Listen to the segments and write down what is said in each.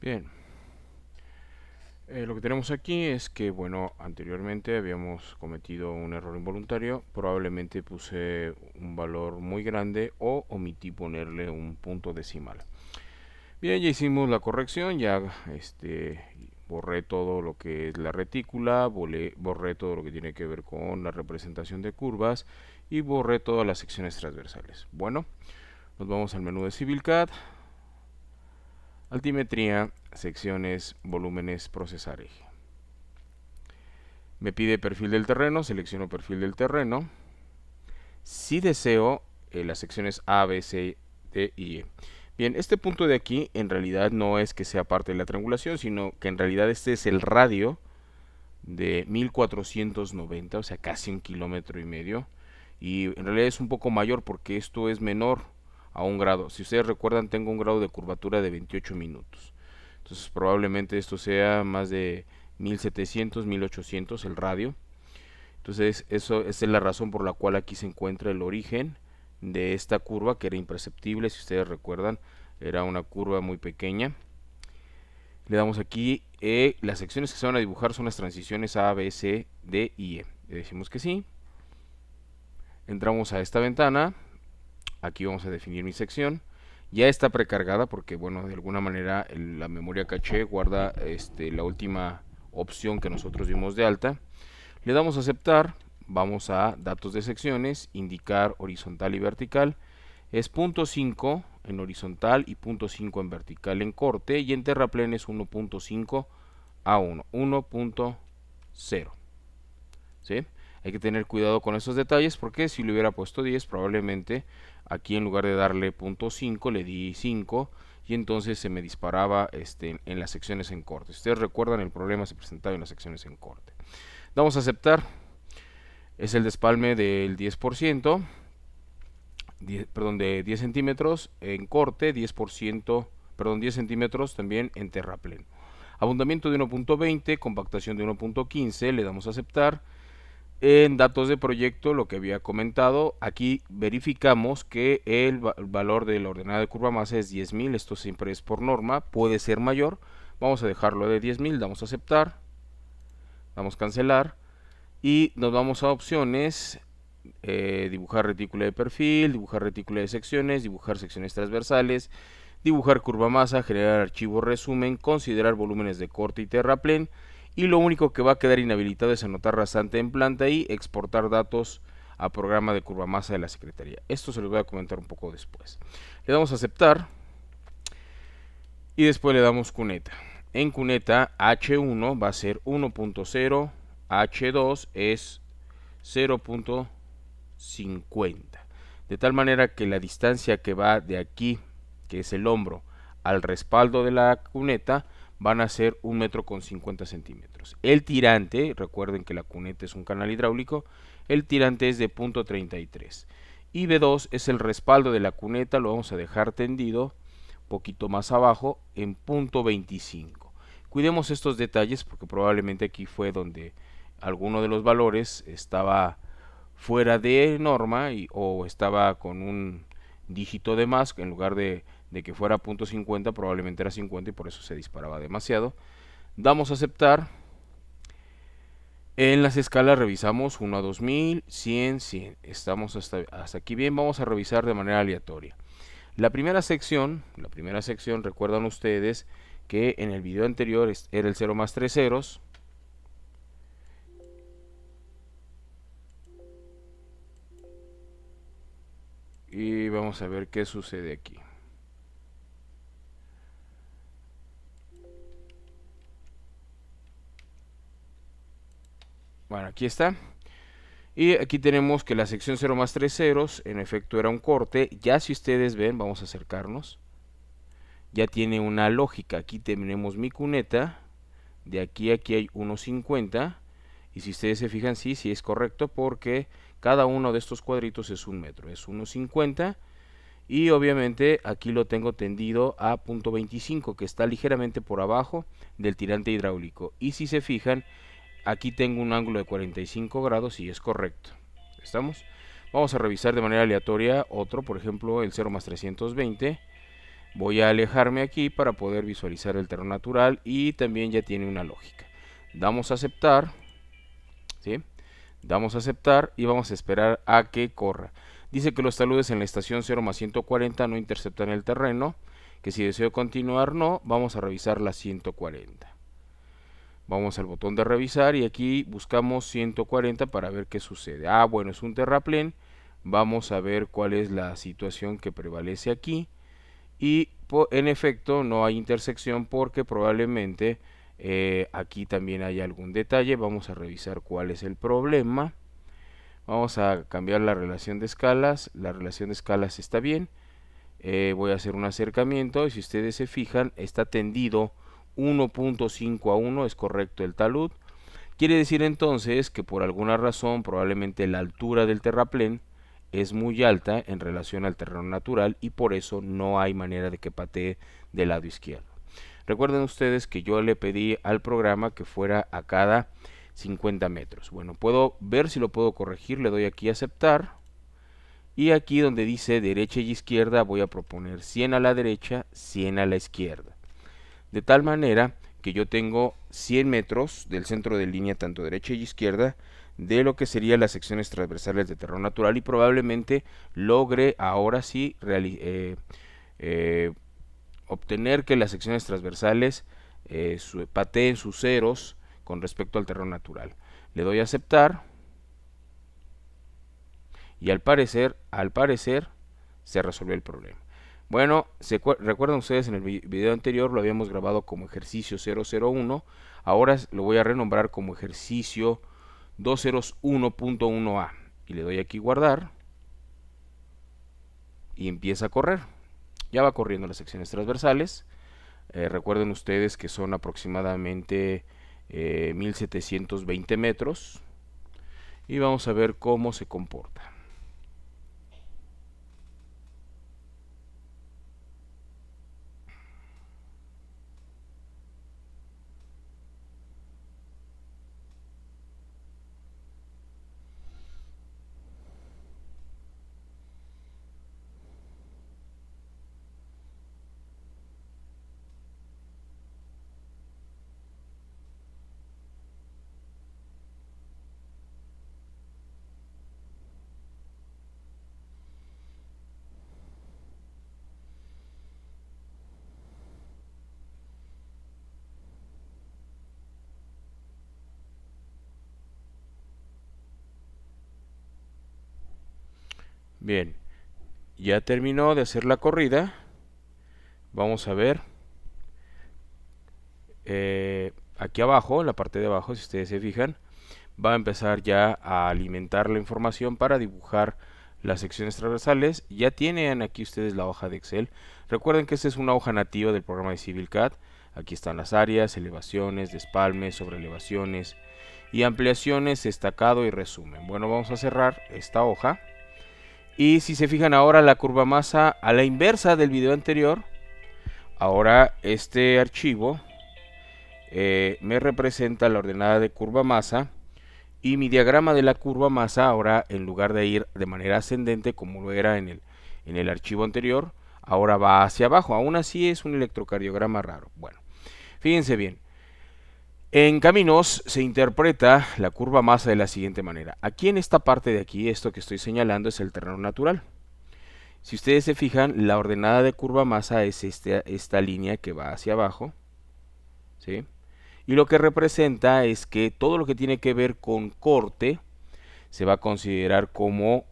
Bien, lo que tenemos aquí es que, bueno, anteriormente habíamos cometido un error involuntario. Probablemente puse un valor muy grande o omití ponerle un punto decimal. Bien, ya hicimos la corrección, ya borré todo lo que es la retícula, borré todo lo que tiene que ver con la representación de curvas y borré todas las secciones transversales. Bueno, nos vamos al menú de CivilCAD, altimetría, secciones, volúmenes, procesar eje. Me pide perfil del terreno, selecciono perfil del terreno. Si deseo, las secciones A, B, C, D y E. Bien, este punto de aquí en realidad no es que sea parte de la triangulación, sino que en realidad este es el radio de 1490, o sea, casi 1,5 km. Y en realidad es un poco mayor porque esto es menor a un grado. Si ustedes recuerdan, tengo un grado de curvatura de 28 minutos. Entonces probablemente esto sea más de 1700, 1800 el radio. Entonces esa es la razón por la cual aquí se encuentra el origen de esta curva, que era imperceptible. Si ustedes recuerdan, era una curva muy pequeña. Le damos aquí, las secciones que se van a dibujar son las transiciones A, B, C, D y E. Le decimos que sí. Entramos a esta ventana. Aquí vamos a definir mi sección. Ya está precargada porque, bueno, de alguna manera la memoria caché guarda la última opción que nosotros dimos de alta. Le damos a aceptar. Vamos a datos de secciones, indicar horizontal y vertical. Es .5 en horizontal y .5 en vertical en corte, y en terraplén es 1.5 a 1.0. ¿Sí? Hay que tener cuidado con esos detalles porque si le hubiera puesto 10, probablemente aquí en lugar de darle .5 le di 5 y entonces se me disparaba en las secciones en corte. Si ustedes recuerdan, el problema se presentaba en las secciones en corte. Vamos a aceptar. Es el despalme del 10%, de 10 centímetros en corte, 10%, perdón, 10 centímetros también en terraplén. Abundamiento de 1.20, compactación de 1.15, le damos a aceptar. En datos de proyecto, lo que había comentado, aquí verificamos que el valor de la ordenada de curva masa es 10.000, esto siempre es por norma, puede ser mayor. Vamos a dejarlo de 10.000, damos a aceptar, damos a cancelar y nos vamos a opciones. Dibujar retícula de perfil, dibujar retícula de secciones, dibujar secciones transversales, dibujar curva masa, generar archivo resumen, considerar volúmenes de corte y terraplén, y lo único que va a quedar inhabilitado es anotar rasante en planta y exportar datos a programa de curva masa de la Secretaría. Esto se los voy a comentar un poco después. Le damos a aceptar y después le damos cuneta. En cuneta H1 va a ser 1.0, H2 es 0.50, de tal manera que la distancia que va de aquí, que es el hombro, al respaldo de la cuneta, van a ser 1,50 m. El tirante, recuerden que la cuneta es un canal hidráulico, el tirante es de 0.33 y B2 es el respaldo de la cuneta, lo vamos a dejar tendido poquito más abajo en 0.25. Cuidemos estos detalles porque probablemente aquí fue donde alguno de los valores estaba fuera de norma o estaba con un dígito de más, en lugar de que fuera .50 probablemente era 50 y por eso se disparaba demasiado. Damos a aceptar. En las escalas revisamos 1 a 2000, 100, 100. Estamos hasta aquí bien. Vamos a revisar de manera aleatoria. La primera sección, recuerdan ustedes que en el video anterior era el 0 más 3 ceros. Y vamos a ver qué sucede aquí. Bueno, aquí está. Y aquí tenemos que la sección 0 más 3 ceros, en efecto era un corte. Ya si ustedes ven, vamos a acercarnos. Ya tiene una lógica. Aquí tenemos mi cuneta. De aquí a aquí hay 1.50. Y si ustedes se fijan, sí es correcto porque cada uno de estos cuadritos es 1 metro. Es 1.50. Y obviamente aquí lo tengo tendido a .25, que está ligeramente por abajo del tirante hidráulico. Y si se fijan, aquí tengo un ángulo de 45 grados y es correcto. ¿Estamos? Vamos a revisar de manera aleatoria otro, por ejemplo el 0 más 320. Voy a alejarme aquí para poder visualizar el terreno natural y también ya tiene una lógica. Damos a aceptar, ¿sí? Damos a aceptar y vamos a esperar a que corra. Dice que los taludes en la estación 0 más 140 no interceptan el terreno, que si deseo continuar no. Vamos a revisar la 140. Vamos al botón de revisar y aquí buscamos 140 para ver qué sucede. Bueno, es un terraplén. Vamos a ver cuál es la situación que prevalece aquí. Y en efecto no hay intersección porque probablemente aquí también hay algún detalle. Vamos a revisar cuál es el problema. Vamos a cambiar la relación de escalas. La relación de escalas está bien. Voy a hacer un acercamiento y si ustedes se fijan está tendido 1.5 a 1, es correcto el talud. Quiere decir entonces que por alguna razón probablemente la altura del terraplén es muy alta en relación al terreno natural y por eso no hay manera de que patee del lado izquierdo. Recuerden ustedes que yo le pedí al programa que fuera a cada 50 metros. Bueno, puedo ver si lo puedo corregir, le doy aquí a aceptar. Y aquí donde dice derecha y izquierda voy a proponer 100 a la derecha, 100 a la izquierda. De tal manera que yo tengo 100 metros del centro de línea tanto derecha y izquierda de lo que serían las secciones transversales de terreno natural y probablemente logre ahora sí obtener que las secciones transversales pateen sus ceros con respecto al terreno natural. Le doy a aceptar y al parecer se resolvió el problema. Bueno, recuerdan ustedes en el video anterior lo habíamos grabado como ejercicio 001, ahora lo voy a renombrar como ejercicio 201.1a y le doy aquí guardar y empieza a correr. Ya va corriendo las secciones transversales. Recuerden ustedes que son aproximadamente 1720 metros y vamos a ver cómo se comporta. Bien, ya terminó de hacer la corrida. Vamos a ver aquí abajo, en la parte de abajo, si ustedes se fijan, va a empezar ya a alimentar la información para dibujar las secciones transversales. Ya tienen aquí ustedes la hoja de Excel. Recuerden que esta es una hoja nativa del programa de CivilCAD. Aquí están las áreas, elevaciones, despalmes, sobreelevaciones y ampliaciones, estacado y resumen. Bueno, vamos a cerrar esta hoja. Y si se fijan ahora la curva masa a la inversa del video anterior, ahora este archivo me representa la ordenada de curva masa y mi diagrama de la curva masa ahora en lugar de ir de manera ascendente como lo era en el archivo anterior, ahora va hacia abajo. Aún así es un electrocardiograma raro. Bueno, fíjense bien. En caminos se interpreta la curva masa de la siguiente manera. Aquí en esta parte de aquí, esto que estoy señalando es el terreno natural. Si ustedes se fijan, la ordenada de curva masa es esta línea que va hacia abajo, ¿sí? Y lo que representa es que todo lo que tiene que ver con corte se va a considerar como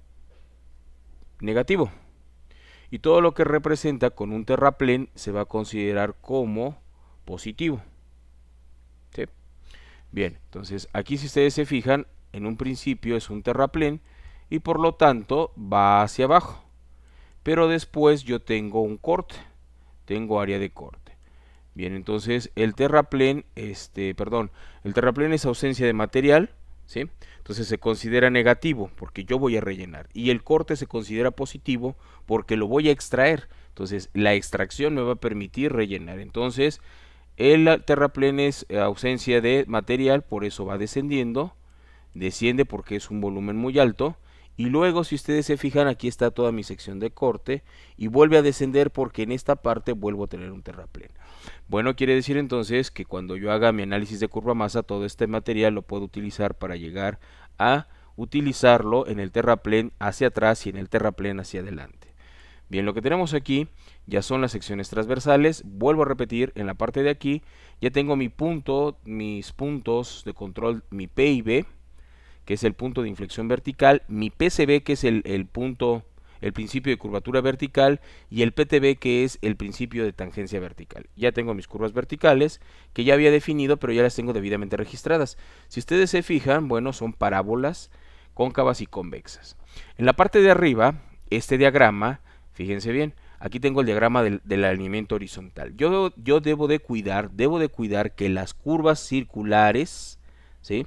negativo. Y todo lo que representa con un terraplén se va a considerar como positivo. ¿Sí? Bien, entonces aquí si ustedes se fijan, en un principio es un terraplén y por lo tanto va hacia abajo. Pero después yo tengo un corte, tengo área de corte. Bien, entonces el terraplén es ausencia de material, ¿sí? Entonces se considera negativo porque yo voy a rellenar. Y el corte se considera positivo porque lo voy a extraer. Entonces la extracción me va a permitir rellenar. Entonces el terraplén es ausencia de material, por eso va descendiendo. Desciende porque es un volumen muy alto. Y luego, si ustedes se fijan, aquí está toda mi sección de corte y vuelve a descender porque en esta parte vuelvo a tener un terraplén. Bueno, quiere decir entonces que cuando yo haga mi análisis de curva masa, todo este material lo puedo utilizar para llegar a utilizarlo en el terraplén hacia atrás y en el terraplén hacia adelante. Bien, lo que tenemos aquí ya son las secciones transversales. Vuelvo a repetir, en la parte de aquí ya tengo mis puntos de control, mi P y B, que es el punto de inflexión vertical, mi PCB, que es el principio de curvatura vertical, y el PTB, que es el principio de tangencia vertical. Ya tengo mis curvas verticales, que ya había definido, pero ya las tengo debidamente registradas. Si ustedes se fijan, bueno, son parábolas cóncavas y convexas. En la parte de arriba, este diagrama, fíjense bien, aquí tengo el diagrama del alineamiento horizontal. Yo debo de cuidar que las curvas circulares, ¿sí?,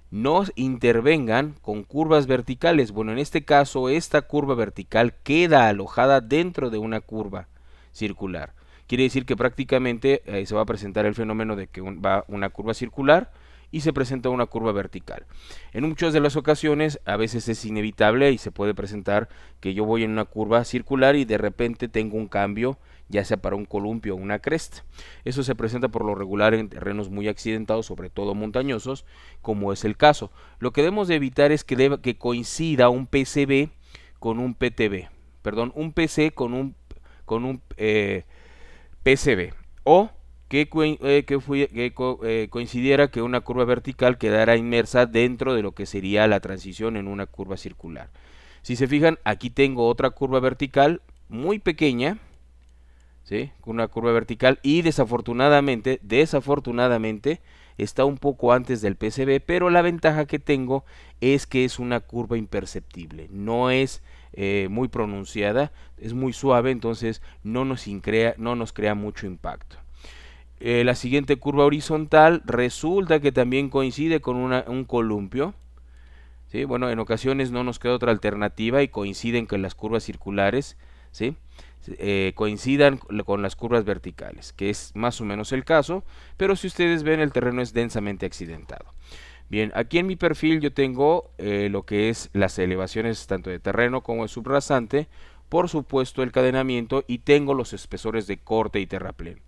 no intervengan con curvas verticales. Bueno, en este caso, esta curva vertical queda alojada dentro de una curva circular. Quiere decir que prácticamente se va a presentar el fenómeno de que va una curva circular y se presenta una curva vertical. En muchas de las ocasiones, a veces es inevitable y se puede presentar que yo voy en una curva circular y de repente tengo un cambio, ya sea para un columpio o una cresta. Eso se presenta por lo regular en terrenos muy accidentados, sobre todo montañosos, como es el caso. Lo que debemos de evitar es que coincida un PCB con un PTB, perdón, un PC con un PCB, o que coincidiera que una curva vertical quedara inmersa dentro de lo que sería la transición en una curva circular. Si se fijan, aquí tengo otra curva vertical muy pequeña, ¿sí?, con una curva vertical, y desafortunadamente está un poco antes del PCB, pero la ventaja que tengo es que es una curva imperceptible, no es muy pronunciada, es muy suave, entonces no nos crea mucho impacto. La siguiente curva horizontal resulta que también coincide con un columpio, ¿sí? Bueno, en ocasiones no nos queda otra alternativa y coinciden con las curvas circulares, ¿sí?, coincidan con las curvas verticales, que es más o menos el caso, pero si ustedes ven, el terreno es densamente accidentado. Bien, aquí en mi perfil yo tengo lo que es las elevaciones tanto de terreno como de subrasante, por supuesto el cadenamiento, y tengo los espesores de corte y terraplén.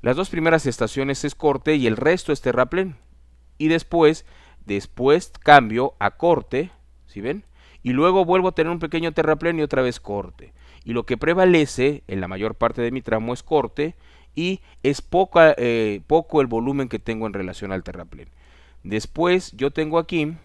Las dos primeras estaciones es corte y el resto es terraplén, y después cambio a corte, ¿sí ven?, y luego vuelvo a tener un pequeño terraplén y otra vez corte. Y lo que prevalece en la mayor parte de mi tramo es corte, y es poco el volumen que tengo en relación al terraplén. Después yo tengo aquí,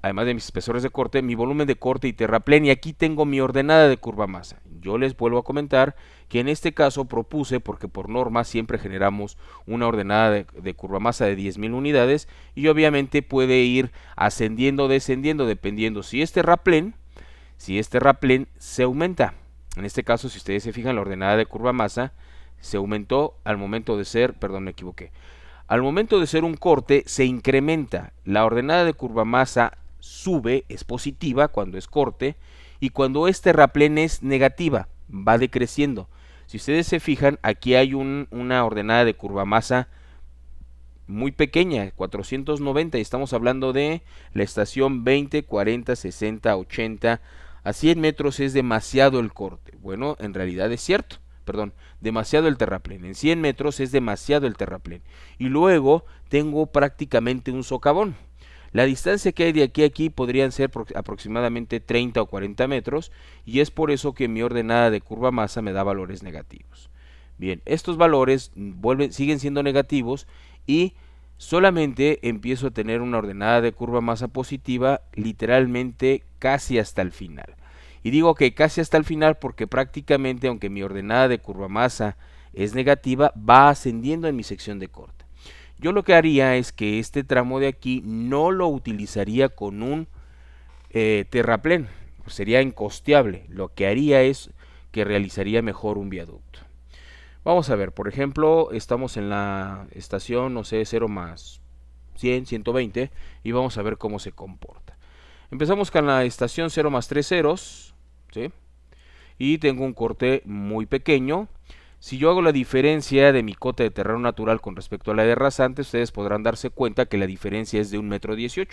además de mis espesores de corte, mi volumen de corte y terraplén, y aquí tengo mi ordenada de curva masa. Yo les vuelvo a comentar que en este caso propuse, porque por norma siempre generamos una ordenada de curva masa de 10.000 unidades, y obviamente puede ir ascendiendo o descendiendo dependiendo si este terraplén se aumenta. En este caso, si ustedes se fijan, la ordenada de curva masa se aumentó al momento de ser, perdón, me equivoqué. Al momento de ser un corte, se incrementa. La ordenada de curva masa sube, es positiva cuando es corte, y cuando es terraplén es negativa, va decreciendo. Si ustedes se fijan, aquí hay una ordenada de curva masa muy pequeña, 490, y estamos hablando de la estación 20, 40, 60, 80, a 100 metros es demasiado el corte. Bueno, en realidad es cierto, perdón, demasiado el terraplén. En 100 metros es demasiado el terraplén. Y luego tengo prácticamente un socavón. La distancia que hay de aquí a aquí podrían ser aproximadamente 30 o 40 metros, y es por eso que mi ordenada de curva masa me da valores negativos. Bien, estos valores siguen siendo negativos, y solamente empiezo a tener una ordenada de curva masa positiva literalmente casi hasta el final. Y digo que casi hasta el final porque prácticamente, aunque mi ordenada de curva masa es negativa, va ascendiendo en mi sección de corte. Yo lo que haría es que este tramo de aquí no lo utilizaría con un terraplén, sería incosteable. Lo que haría es que realizaría mejor un viaducto. Vamos a ver, por ejemplo, estamos en la estación, no sé, 0 más 100, 120, y vamos a ver cómo se comporta. Empezamos con la estación 0 más 3 ceros, ¿sí?, y tengo un corte muy pequeño. Si yo hago la diferencia de mi cota de terreno natural con respecto a la de rasante, ustedes podrán darse cuenta que la diferencia es de 1,18 m,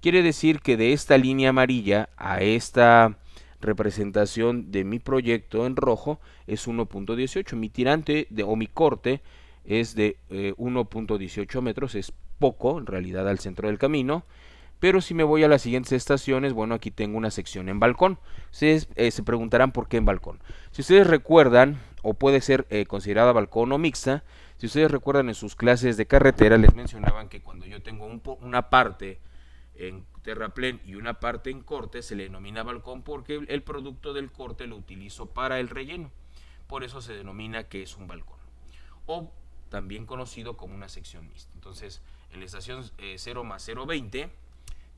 Quiere decir que de esta línea amarilla a esta representación de mi proyecto en rojo es 1.18. Mi tirante o mi corte es de 1.18 metros, es poco en realidad al centro del camino. Pero si me voy a las siguientes estaciones, bueno, aquí tengo una sección en balcón. Ustedes se preguntarán por qué en balcón. Si ustedes recuerdan, o puede ser considerada balcón o mixta, si ustedes recuerdan en sus clases de carretera, les mencionaban que cuando yo tengo una parte en terraplén y una parte en corte, se le denomina balcón porque el producto del corte lo utilizo para el relleno. Por eso se denomina que es un balcón. O también conocido como una sección mixta. Entonces, en la estación 0 más 020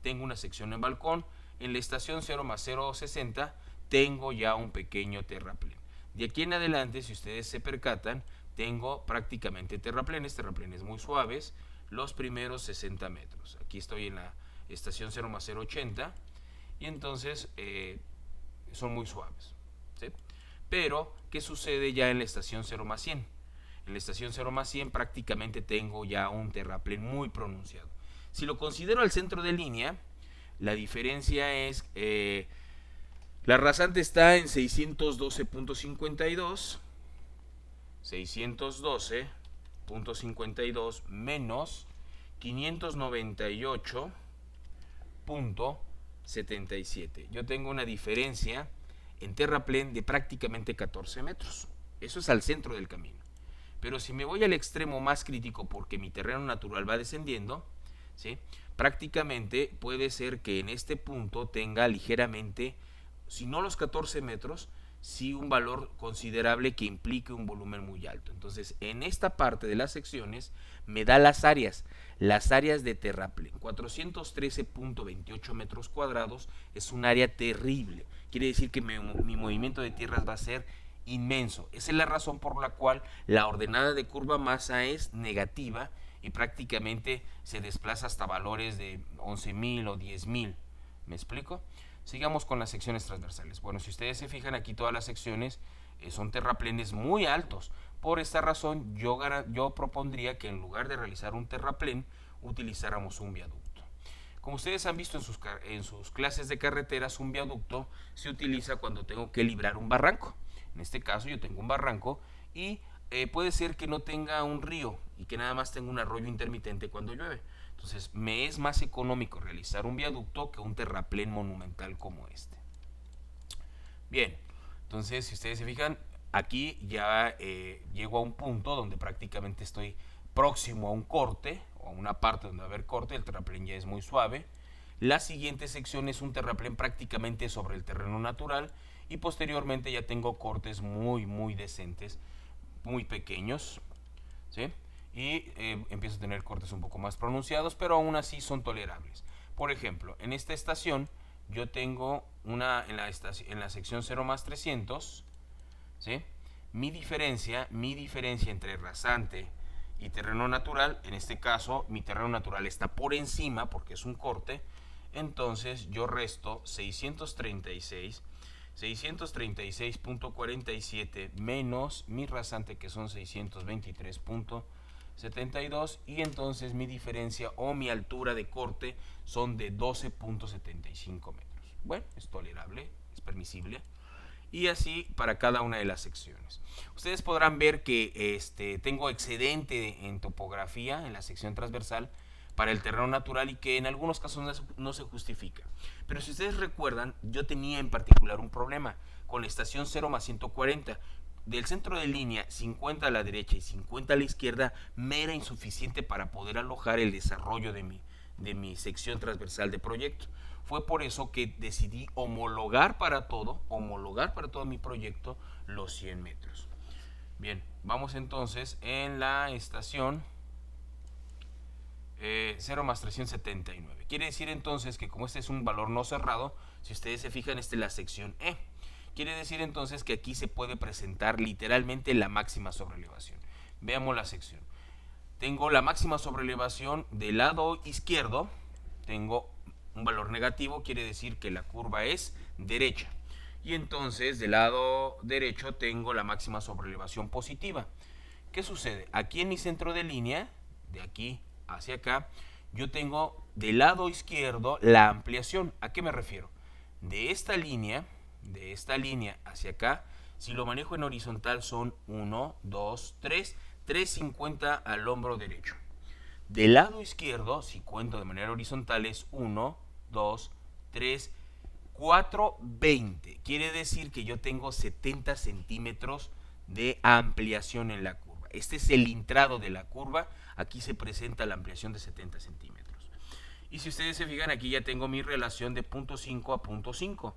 tengo una sección en balcón. En la estación 0 más 060 tengo ya un pequeño terraplén. De aquí en adelante, si ustedes se percatan, tengo prácticamente terraplenes muy suaves, los primeros 60 metros. Aquí estoy en la estación 0 más 080 y entonces son muy suaves, ¿sí? Pero, ¿qué sucede ya en la estación 0 más 100? En la estación 0 más 100 prácticamente tengo ya un terraplén muy pronunciado. Si lo considero al centro de línea, la diferencia es, la rasante está en 612.52, 612.52 menos 598.77. Yo tengo una diferencia en terraplén de prácticamente 14 metros. Eso es al centro del camino. Pero si me voy al extremo más crítico porque mi terreno natural va descendiendo, ¿sí? Prácticamente puede ser que en este punto tenga ligeramente, si no los 14 metros, sí un valor considerable que implique un volumen muy alto. Entonces, en esta parte de las secciones me da las áreas de terraplén. 413.28 metros cuadrados es un área terrible. Quiere decir que mi movimiento de tierras va a ser inmenso. Esa es la razón por la cual la ordenada de curva masa es negativa y prácticamente se desplaza hasta valores de 11.000 o 10.000. ¿Me explico? Sigamos con las secciones transversales. Bueno, si ustedes se fijan aquí todas las secciones son terraplenes muy altos. Por esta razón yo propondría que en lugar de realizar un terraplén utilizáramos un viaducto. Como ustedes han visto en sus clases de carreteras, un viaducto se utiliza cuando tengo que librar un barranco. En este caso yo tengo un barranco y puede ser que no tenga un río y que nada más tenga un arroyo intermitente cuando llueve. Entonces me es más económico realizar un viaducto que un terraplén monumental como este. Bien, entonces si ustedes se fijan, aquí ya llego a un punto donde prácticamente estoy próximo a un corte o a una parte donde va a haber corte. El terraplén ya es muy suave. La siguiente sección es un terraplén prácticamente sobre el terreno natural y posteriormente ya tengo cortes muy decentes, muy pequeños, ¿sí? Y empiezo a tener cortes un poco más pronunciados, pero aún así son tolerables. Por ejemplo, en esta estación yo tengo en la sección 0 más 300, ¿sí? Mi diferencia entre rasante y terreno natural, en este caso mi terreno natural está por encima porque es un corte, entonces yo resto 636.47 menos mi rasante que son 623.72 y entonces mi diferencia o mi altura de corte son de 12.75 metros. Bueno, es tolerable, es permisible. Y así para cada una de las secciones. Ustedes podrán ver que tengo excedente en topografía en la sección transversal para el terreno natural y que en algunos casos no se justifica. Pero si ustedes recuerdan, yo tenía en particular un problema con la estación 0 más 140. Del centro de línea, 50 a la derecha y 50 a la izquierda, me era insuficiente para poder alojar el desarrollo de mi sección transversal de proyecto. Fue por eso que decidí homologar para todo mi proyecto los 100 metros. Bien, vamos entonces en la estación 0 más 379. Quiere decir entonces que como este es un valor no cerrado, si ustedes se fijan, esta es la sección E. Quiere decir entonces que aquí se puede presentar literalmente la máxima sobrelevación. Veamos la sección. Tengo la máxima sobrelevación del lado izquierdo, tengo un valor negativo, quiere decir que la curva es derecha. Y entonces del lado derecho tengo la máxima sobrelevación positiva. ¿Qué sucede? Aquí en mi centro de línea, de aquí hacia acá, yo tengo del lado izquierdo la ampliación. ¿A qué me refiero? De esta línea hacia acá, si lo manejo en horizontal son 1, 2, 3, 350 al hombro derecho. Del lado izquierdo, si cuento de manera horizontal, es 1, 2, 3, 4, 20. Quiere decir que yo tengo 70 centímetros de ampliación en la curva. Este es el intrado de la curva. Aquí se presenta la ampliación de 70 centímetros. Y si ustedes se fijan, aquí ya tengo mi relación de punto 5 a punto 5.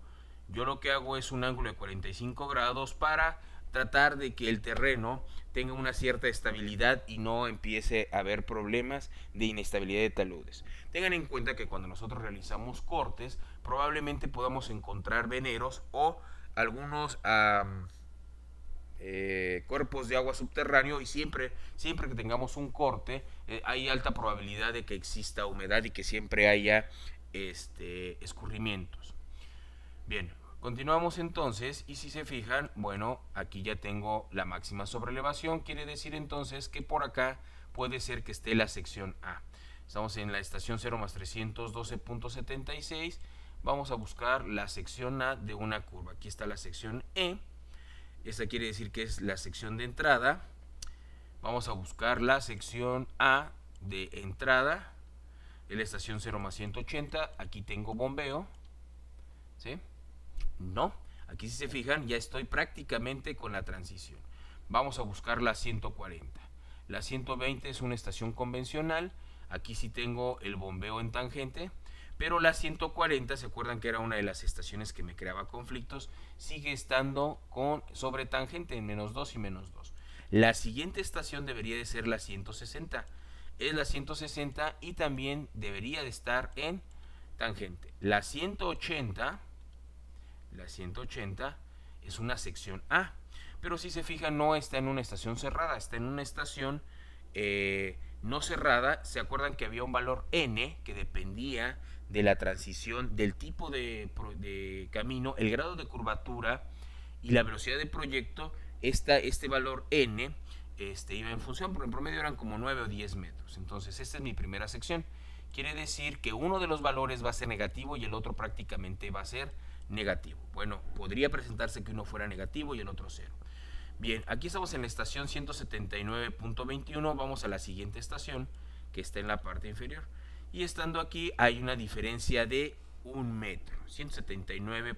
Yo lo que hago es un ángulo de 45 grados para tratar de que el terreno tenga una cierta estabilidad y no empiece a haber problemas de inestabilidad de taludes. Tengan en cuenta que cuando nosotros realizamos cortes, probablemente podamos encontrar veneros o algunos cuerpos de agua subterráneo, y siempre que tengamos un corte hay alta probabilidad de que exista humedad y que siempre haya escurrimientos. Bien, continuamos entonces, y si se fijan, bueno, aquí ya tengo la máxima sobrelevación. Quiere decir entonces que por acá puede ser que esté la sección A. Estamos en la estación 0 más 312.76. Vamos a buscar la sección A de una curva. Aquí está la sección E. Esta quiere decir que es la sección de entrada. Vamos a buscar la sección A de entrada. En la estación 0 más 180. Aquí tengo bombeo. ¿Sí? No. Aquí si se fijan ya estoy prácticamente con la transición. Vamos a buscar la 140. La 120 es una estación convencional. Aquí sí tengo el bombeo en tangente. Pero la 140, ¿se acuerdan que era una de las estaciones que me creaba conflictos? Sigue estando con sobre tangente en menos 2 y menos 2. La siguiente estación debería de ser la 160. Es la 160 y también debería de estar en tangente. La 180 es una sección A. Pero si se fijan, no está en una estación cerrada, está en una estación no cerrada. ¿Se acuerdan que había un valor N que dependía de la transición, del tipo de camino, el grado de curvatura y la velocidad de proyecto? Este valor N iba en función, porque en promedio eran como 9 o 10 metros. Entonces, esta es mi primera sección. Quiere decir que uno de los valores va a ser negativo y el otro prácticamente va a ser negativo. Bueno, podría presentarse que uno fuera negativo y el otro cero. Bien, aquí estamos en la estación 179.21. Vamos a la siguiente estación, que está en la parte inferior. Y estando aquí hay una diferencia de 1 metro. 179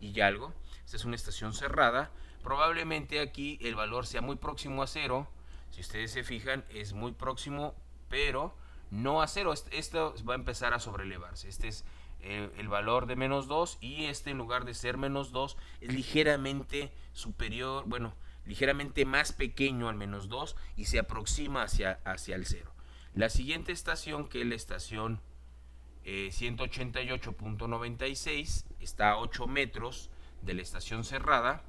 y algo. Esta es una estación cerrada. Probablemente aquí el valor sea muy próximo a cero. Si ustedes se fijan, es muy próximo, pero no a cero. Esto va a empezar a sobrelevarse. Este es el valor de menos 2, y en lugar de ser menos 2 es ligeramente superior, bueno, ligeramente más pequeño al menos 2 y se aproxima hacia el 0. La siguiente estación, que es la estación 188.96, está a 8 metros de la estación cerrada.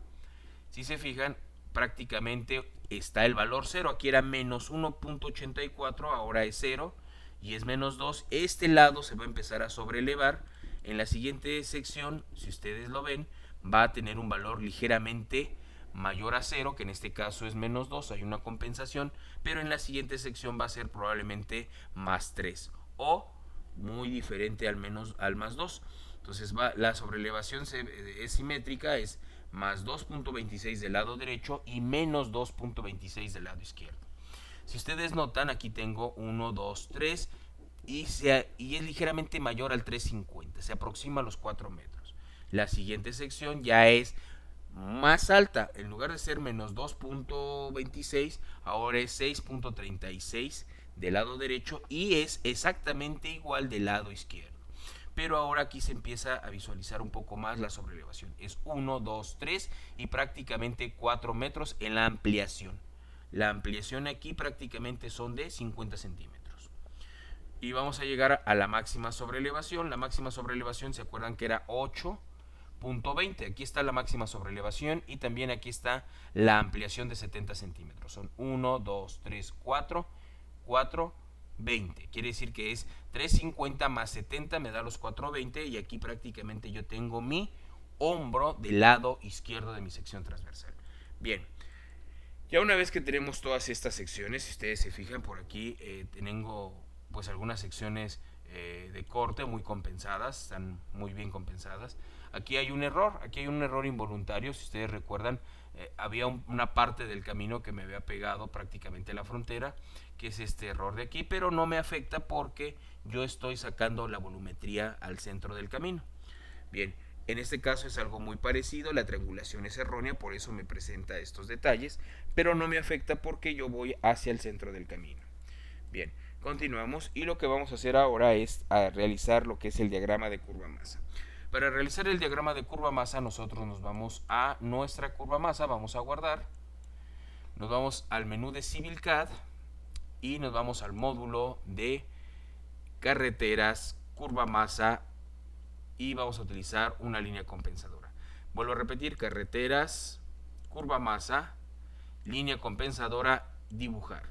Si se fijan, prácticamente está el valor 0. Aquí era menos 1.84, ahora es 0 y es menos 2. Este lado se va a empezar a sobrelevar. En la siguiente sección, si ustedes lo ven, va a tener un valor ligeramente mayor a 0, que en este caso es menos 2, hay una compensación, pero en la siguiente sección va a ser probablemente más 3 o muy diferente al más 2. Entonces la sobrelevación es simétrica, es más 2.26 del lado derecho y menos 2.26 del lado izquierdo. Si ustedes notan, aquí tengo 1, 2, 3 y es ligeramente mayor al 350, se aproxima a los 4 metros. La siguiente sección ya es más alta, en lugar de ser menos 2.26, ahora es 6.36 del lado derecho y es exactamente igual del lado izquierdo. Pero ahora aquí se empieza a visualizar un poco más la sobrelevación. Es 1, 2, 3 y prácticamente 4 metros en la ampliación. La ampliación aquí prácticamente son de 50 centímetros. Y vamos a llegar a la máxima sobrelevación. La máxima sobrelevación, ¿se acuerdan que era 8.20? Aquí está la máxima sobrelevación y también aquí está la ampliación de 70 centímetros. Son 1, 2, 3, 4, 20. Quiere decir que es 350 más 70 me da los 420 y aquí prácticamente yo tengo mi hombro del lado izquierdo de mi sección transversal. Bien, ya una vez que tenemos todas estas secciones, si ustedes se fijan por aquí, tengo pues algunas secciones de corte muy compensadas, están muy bien compensadas. Aquí hay un error involuntario. Si ustedes recuerdan, había una parte del camino que me había pegado prácticamente a la frontera, que es este error de aquí, pero no me afecta porque yo estoy sacando la volumetría al centro del camino. Bien, en este caso es algo muy parecido, la triangulación es errónea, por eso me presenta estos detalles, pero no me afecta porque yo voy hacia el centro del camino. Bien, continuamos y lo que vamos a hacer ahora es realizar lo que es el diagrama de curva masa. Para realizar el diagrama de curva masa nosotros nos vamos a nuestra curva masa, vamos a guardar, nos vamos al menú de Civil CAD y nos vamos al módulo de carreteras, curva masa y vamos a utilizar una línea compensadora. Vuelvo a repetir, carreteras, curva masa, línea compensadora, dibujar.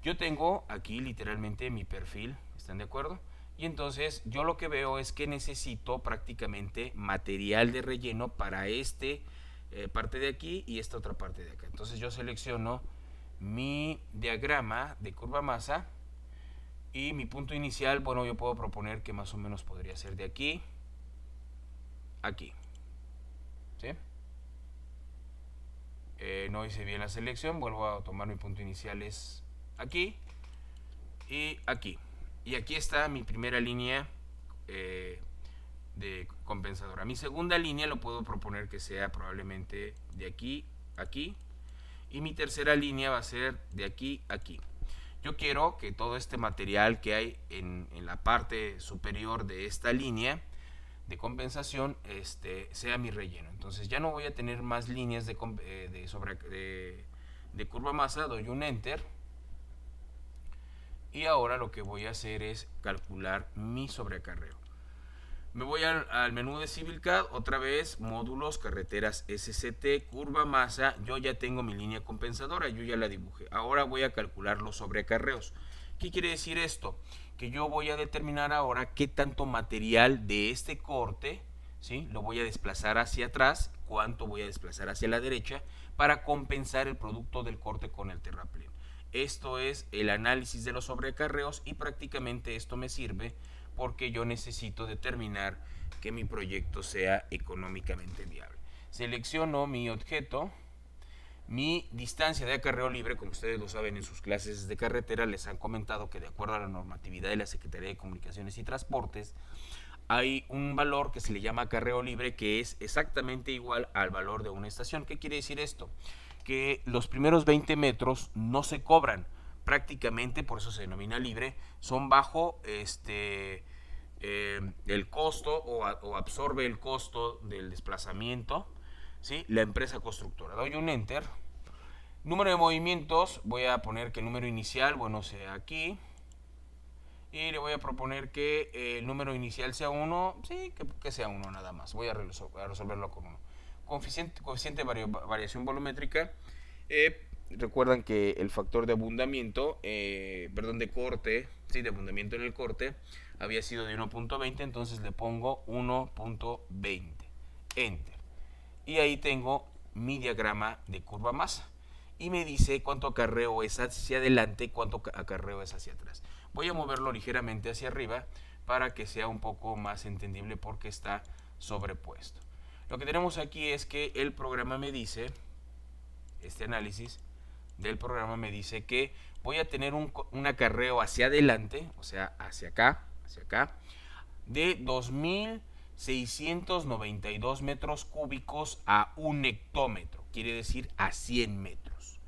Yo tengo aquí literalmente mi perfil, ¿están de acuerdo? Y entonces yo lo que veo es que necesito prácticamente material de relleno para parte de aquí y esta otra parte de acá. Entonces yo selecciono mi diagrama de curva masa y mi punto inicial, bueno, yo puedo proponer que más o menos podría ser de aquí a aquí. ¿Sí? No hice bien la selección, vuelvo a tomar mi punto inicial, es aquí y aquí. Y aquí está mi primera línea de compensadora. Mi segunda línea lo puedo proponer que sea probablemente de aquí a aquí. Y mi tercera línea va a ser de aquí a aquí. Yo quiero que todo este material que hay en la parte superior de esta línea de compensación sea mi relleno. Entonces ya no voy a tener más líneas de curva masa, doy un enter y ahora lo que voy a hacer es calcular mi sobreacarreo. Me voy al menú de Civil CAD, otra vez, módulos, carreteras SCT, curva masa, yo ya tengo mi línea compensadora, yo ya la dibujé. Ahora voy a calcular los sobreacarreos. ¿Qué quiere decir esto? Que yo voy a determinar ahora qué tanto material de este corte, ¿sí?, lo voy a desplazar hacia atrás, cuánto voy a desplazar hacia la derecha, para compensar el producto del corte con el terraplén. Esto es el análisis de los sobreacarreos y prácticamente esto me sirve porque yo necesito determinar que mi proyecto sea económicamente viable. Selecciono mi objeto, mi distancia de acarreo libre, como ustedes lo saben en sus clases de carretera, les han comentado que de acuerdo a la normatividad de la Secretaría de Comunicaciones y Transportes, hay un valor que se le llama acarreo libre que es exactamente igual al valor de una estación. ¿Qué quiere decir esto? Que los primeros 20 metros no se cobran, prácticamente, por eso se denomina libre, son bajo el costo o absorbe el costo del desplazamiento, ¿sí?, la empresa constructora. Doy un enter. Número de movimientos, voy a poner que el número inicial, bueno, sea aquí. Y le voy a proponer que el número inicial sea 1, sí, que sea 1 nada más. Voy a resolverlo con 1. Coeficiente de variación volumétrica. Recuerdan que el factor de abundamiento, de corte, sí, de abundamiento en el corte, había sido de 1.20, entonces le pongo 1.20. Enter. Y ahí tengo mi diagrama de curva masa. Y me dice cuánto acarreo es hacia adelante y cuánto acarreo es hacia atrás. Voy a moverlo ligeramente hacia arriba para que sea un poco más entendible porque está sobrepuesto. Lo que tenemos aquí es que el programa me dice, este análisis del programa me dice que voy a tener un acarreo hacia adelante, o sea, hacia acá, de 2.692 metros cúbicos a 1 hectómetro, quiere decir a 100 metros.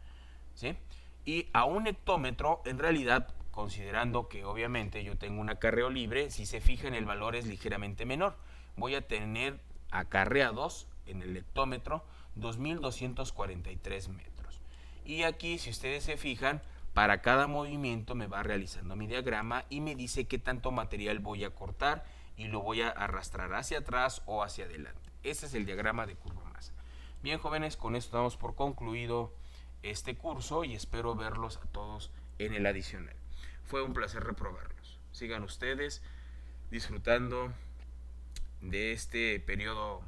¿Sí? Y a 1 hectómetro, en realidad, considerando que obviamente yo tengo un acarreo libre, si se fijan el valor es ligeramente menor. Voy a tener acarreados en el hectómetro 2.243 metros. Y aquí, si ustedes se fijan, para cada movimiento me va realizando mi diagrama y me dice qué tanto material voy a cortar y lo voy a arrastrar hacia atrás o hacia adelante. Ese es el diagrama de curva masa. Bien, jóvenes, con esto damos por concluido este curso y espero verlos a todos en el adicional. Fue un placer reprobarlos. Sigan ustedes disfrutando de este periodo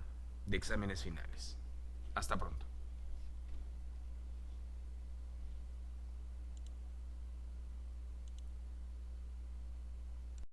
de exámenes finales. Hasta pronto.